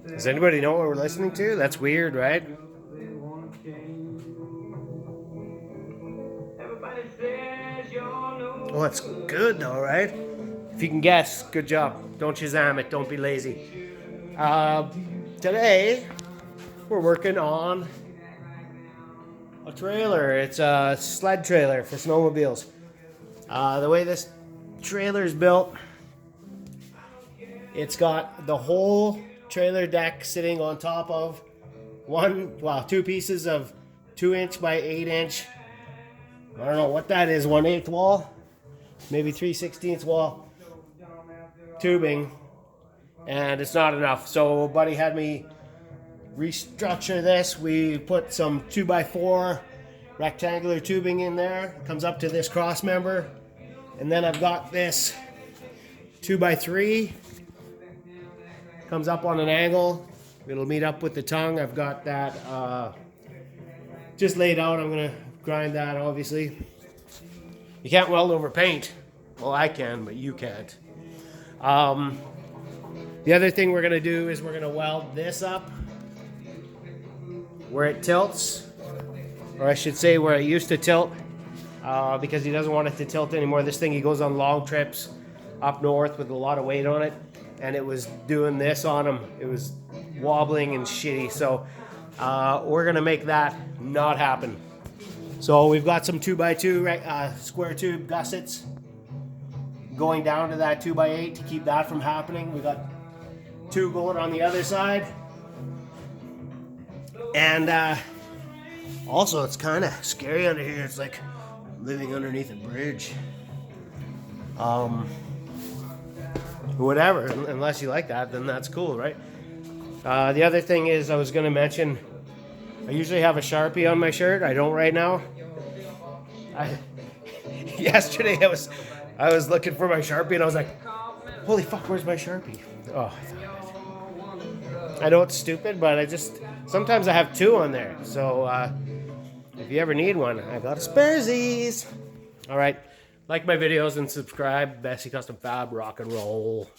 Does anybody know what we're listening to? That's weird, right? Oh, it's good though, right? If you can guess, good job. Don't Shazam it. Don't be lazy. Today, we're working on a trailer. It's a sled trailer for snowmobiles. The way this trailer is built, it's got the whole trailer deck sitting on top of two pieces of 2" by 8". I don't know what that is, 1/8 wall, maybe 3/16 wall tubing, and it's not enough. So buddy had me restructure this. We put some 2x4 rectangular tubing in there. It comes up to this cross member, and then I've got this 2x3 comes up on an angle. It'll meet up with the tongue. I've got that just laid out. I'm gonna grind that, obviously. You can't weld over paint. Well, I can, but you can't. The other thing we're gonna do is we're gonna weld this up where it tilts, or I should say where it used to tilt, because he doesn't want it to tilt anymore. This thing, he goes on long trips up north with a lot of weight on it, and it was doing this on him. It was wobbling and shitty. So we're gonna make that not happen. So we've got some 2x2 square tube gussets going down to that 2x8 to keep that from happening. We got 2 going on the other side. And also, it's kind of scary under here. It's like living underneath a bridge. Whatever, unless you like that, then that's cool, right? The other thing is, I was going to mention, I usually have a Sharpie on my shirt. I don't right now. Yesterday I was looking for my Sharpie and I was like, holy fuck, where's my Sharpie? Oh, I know it's stupid, but sometimes I have 2 on there. So if you ever need one, I got a sparesies. All right, like my videos and subscribe. Besse Custom Fab, rock and roll.